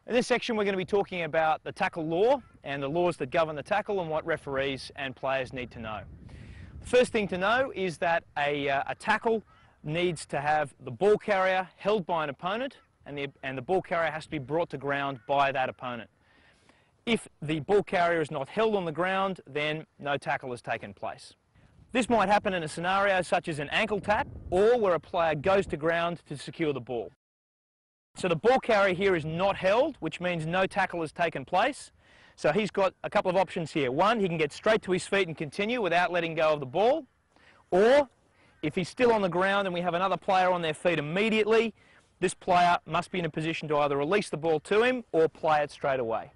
In this section we're going to be talking about the tackle law and the laws that govern the tackle and what referees and players need to know. The first thing to know is that a tackle needs to have the ball carrier held by an opponent, and the ball carrier has to be brought to ground by that opponent. If the ball carrier is not held on the ground, then no tackle has taken place. This might happen in a scenario such as an ankle tap, or where a player goes to ground to secure the ball. So the ball carrier here is not held, which means no tackle has taken place. So he's got a couple of options here. One, he can get straight to his feet and continue without letting go of the ball. Or, if he's still on the ground and we have another player on their feet immediately, this player must be in a position to either release the ball to him or play it straight away.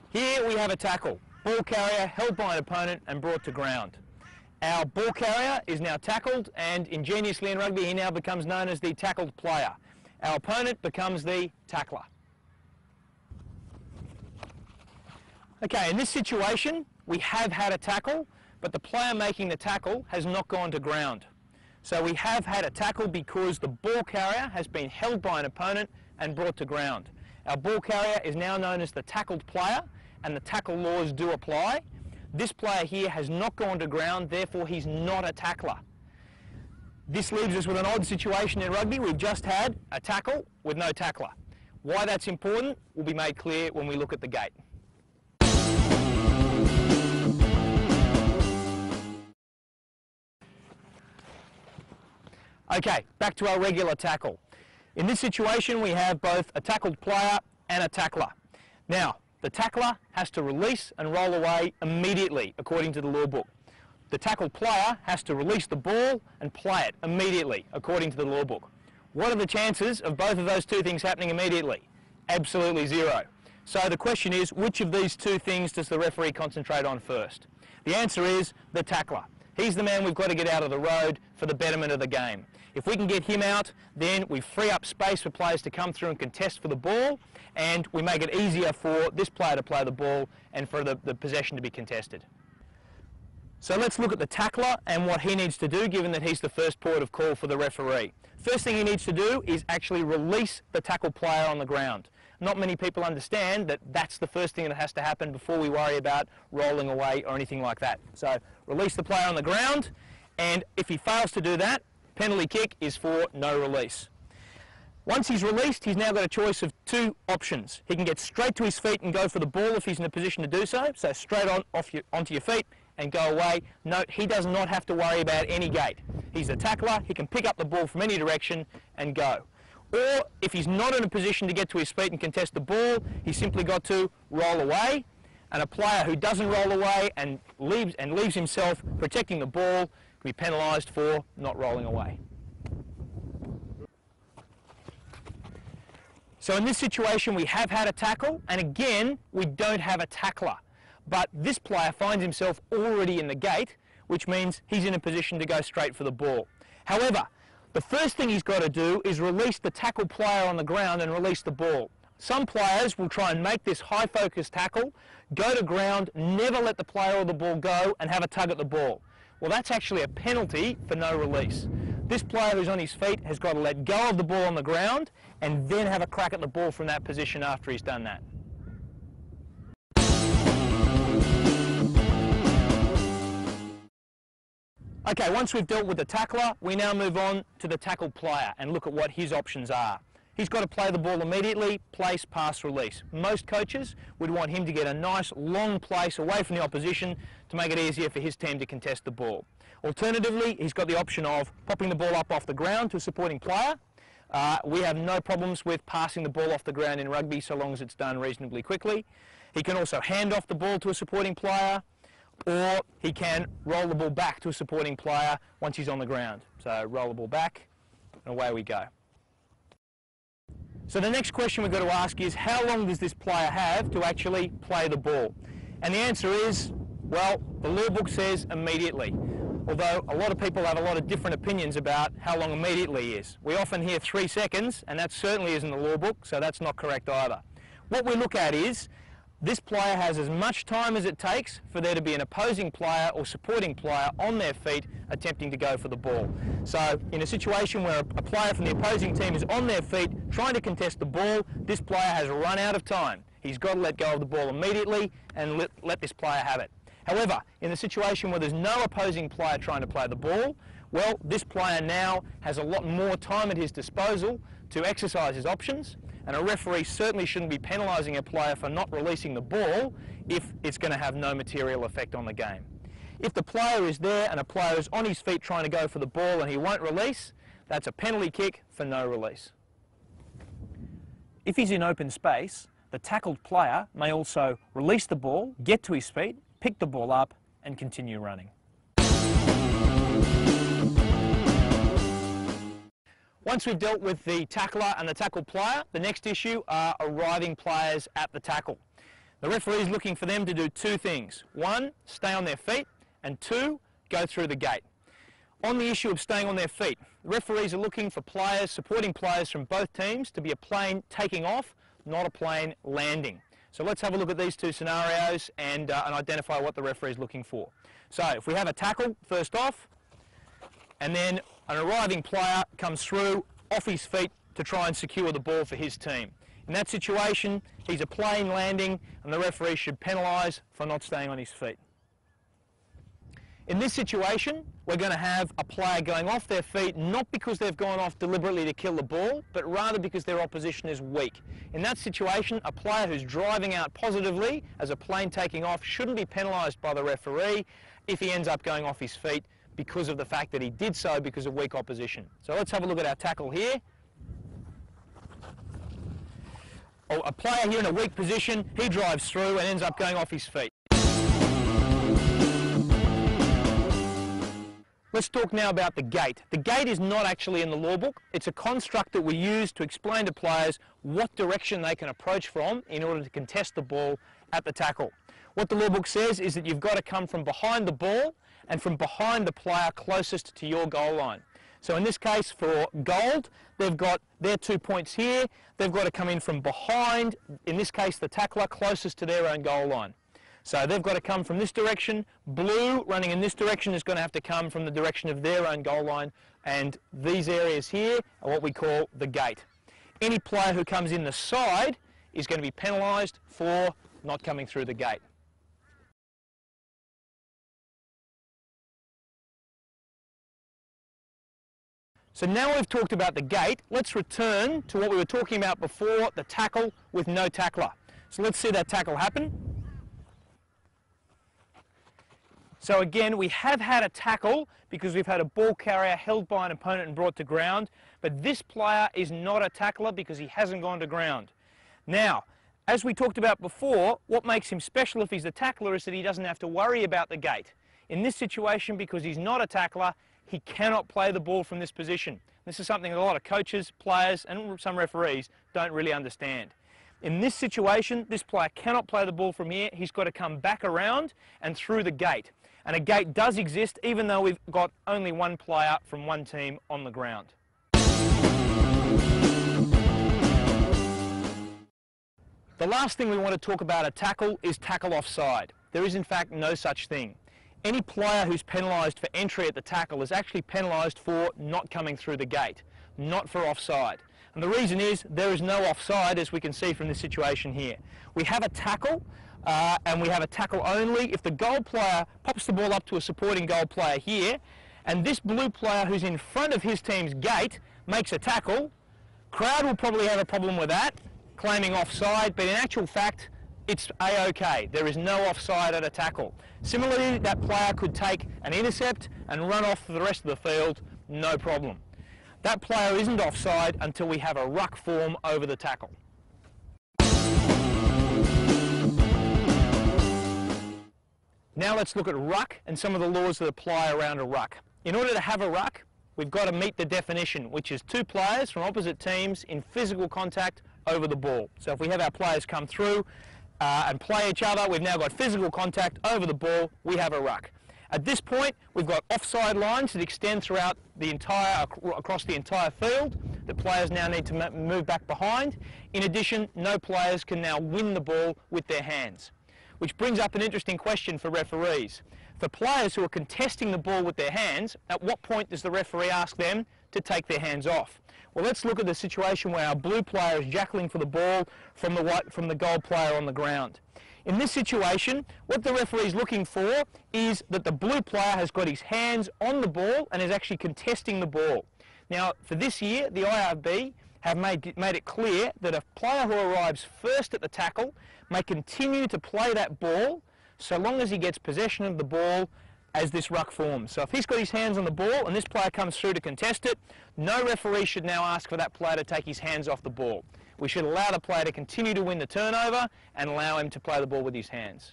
Here we have a tackle. Ball carrier held by an opponent and brought to ground. Our ball carrier is now tackled, and ingeniously in rugby he now becomes known as the tackled player. Our opponent becomes the tackler. Okay, in this situation we have had a tackle, but the player making the tackle has not gone to ground. So we have had a tackle because the ball carrier has been held by an opponent and brought to ground. Our ball carrier is now known as the tackled player, and the tackle laws do apply. This player here has not gone to ground, therefore he's not a tackler. This leaves us with an odd situation in rugby. We've just had a tackle with no tackler. Why that's important will be made clear when we look at the gate. Okay, back to our regular tackle. In this situation we have both a tackled player and a tackler. Now, the tackler has to release and roll away immediately, according to the law book. The tackled player has to release the ball and play it immediately, according to the law book. What are the chances of both of those two things happening immediately? Absolutely zero. So the question is, which of these two things does the referee concentrate on first? The answer is the tackler. He's the man we've got to get out of the road for the betterment of the game. If we can get him out, then we free up space for players to come through and contest for the ball, and we make it easier for this player to play the ball and for the possession to be contested. So let's look at the tackler and what he needs to do, given that he's the first port of call for the referee. First thing he needs to do is actually release the tackle player on the ground. Not many people understand that that's the first thing that has to happen before we worry about rolling away or anything like that. So release the player on the ground, and if he fails to do that, penalty kick is for no release. Once he's released, he's now got a choice of two options. He can get straight to his feet and go for the ball if he's in a position to do so, so straight onto your feet and go away. Note, he does not have to worry about any gate. He's a tackler, he can pick up the ball from any direction and go. Or if he's not in a position to get to his feet and contest the ball, he's simply got to roll away, and a player who doesn't roll away and leaves himself protecting the ball can be penalised for not rolling away. So in this situation we have had a tackle, and again we don't have a tackler. But this player finds himself already in the gate, which means he's in a position to go straight for the ball. However, the first thing he's got to do is release the tackle player on the ground and release the ball. Some players will try and make this high focus tackle, go to ground, never let the player or the ball go, and have a tug at the ball. Well, that's actually a penalty for no release. This player who's on his feet has got to let go of the ball on the ground and then have a crack at the ball from that position after he's done that. Okay, once we've dealt with the tackler, we now move on to the tackle player and look at what his options are. He's got to play the ball immediately, place, pass, release. Most coaches would want him to get a nice long place away from the opposition to make it easier for his team to contest the ball. Alternatively, he's got the option of popping the ball up off the ground to a supporting player. We have no problems with passing the ball off the ground in rugby so long as it's done reasonably quickly. He can also hand off the ball to a supporting player, or he can roll the ball back to a supporting player once he's on the ground. So roll the ball back and away we go. So the next question we've got to ask is, how long does this player have to actually play the ball? And the answer is, well, the law book says immediately. Although a lot of people have a lot of different opinions about how long immediately is. We often hear 3 seconds, and that certainly isn't the law book, so that's not correct either. What we look at is, this player has as much time as it takes for there to be an opposing player or supporting player on their feet attempting to go for the ball. So in a situation where a player from the opposing team is on their feet trying to contest the ball, this player has run out of time. He's got to let go of the ball immediately and let this player have it. However, in the situation where there's no opposing player trying to play the ball, well, this player now has a lot more time at his disposal to exercise his options, and a referee certainly shouldn't be penalising a player for not releasing the ball if it's going to have no material effect on the game. If the player is there and a player is on his feet trying to go for the ball and he won't release, that's a penalty kick for no release. If he's in open space, the tackled player may also release the ball, get to his feet, pick the ball up and continue running. Once we've dealt with the tackler and the tackled player, the next issue are arriving players at the tackle. The referee is looking for them to do two things. One, stay on their feet, and two, go through the gate. On the issue of staying on their feet, the referees are looking for players, supporting players from both teams to be a plane taking off, not a plane landing. So let's have a look at these two scenarios and identify what the referee is looking for. So if we have a tackle first off, and then an arriving player comes through off his feet to try and secure the ball for his team. In that situation, he's a plane landing and the referee should penalise for not staying on his feet. In this situation, we're going to have a player going off their feet not because they've gone off deliberately to kill the ball, but rather because their opposition is weak. In that situation, a player who's driving out positively as a plane taking off shouldn't be penalised by the referee if he ends up going off his feet because of the fact that he did so because of weak opposition. So let's have a look at our tackle here. Oh, a player here in a weak position, he drives through and ends up going off his feet. Let's talk now about the gate. The gate is not actually in the law book. It's a construct that we use to explain to players what direction they can approach from in order to contest the ball at the tackle. What the law book says is that you've got to come from behind the ball and from behind the player closest to your goal line. So in this case for gold, they've got their 2 points here. They've got to come in from behind, in this case the tackler closest to their own goal line. So they've got to come from this direction. Blue running in this direction is going to have to come from the direction of their own goal line, and these areas here are what we call the gate. Any player who comes in the side is going to be penalised for not coming through the gate. So now we've talked about the gate, let's return to what we were talking about before, the tackle with no tackler. So let's see that tackle happen. So again, we have had a tackle because we've had a ball carrier held by an opponent and brought to ground, but this player is not a tackler because he hasn't gone to ground. Now, as we talked about before, what makes him special if he's a tackler is that he doesn't have to worry about the gate. In this situation, because he's not a tackler, he cannot play the ball from this position. This is something that a lot of coaches, players and some referees don't really understand. In this situation, this player cannot play the ball from here. He's got to come back around and through the gate. And a gate does exist even though we've got only one player from one team on the ground. The last thing we want to talk about a tackle is tackle offside. There is in fact no such thing. Any player who's penalised for entry at the tackle is actually penalised for not coming through the gate, not for offside. And the reason is there is no offside, as we can see from this situation here. We have a tackle and we have a tackle only if the goal player pops the ball up to a supporting goal player here, and this blue player who's in front of his team's gate makes a tackle. Crowd will probably have a problem with that, claiming offside, but in actual fact it's A-OK. There is no offside at a tackle. Similarly, that player could take an intercept and run off for the rest of the field, no problem. That player isn't offside until we have a ruck form over the tackle. Now let's look at ruck and some of the laws that apply around a ruck. In order to have a ruck, we've got to meet the definition, which is two players from opposite teams in physical contact over the ball. So if we have our players come through and play each other, we've now got physical contact over the ball, we have a ruck. At this point, we've got offside lines that extend throughout the across the entire field. The players now need to move back behind. In addition, no players can now win the ball with their hands. Which brings up an interesting question for referees. For players who are contesting the ball with their hands, at what point does the referee ask them to take their hands off? Well, let's look at the situation where our blue player is jackling for the ball from the gold player on the ground. In this situation, what the referee is looking for is that the blue player has got his hands on the ball and is actually contesting the ball. Now, for this year, the IRB have made it clear that a player who arrives first at the tackle may continue to play that ball so long as he gets possession of the ball as this ruck forms. So if he's got his hands on the ball and this player comes through to contest it, no referee should now ask for that player to take his hands off the ball. We should allow the player to continue to win the turnover and allow him to play the ball with his hands.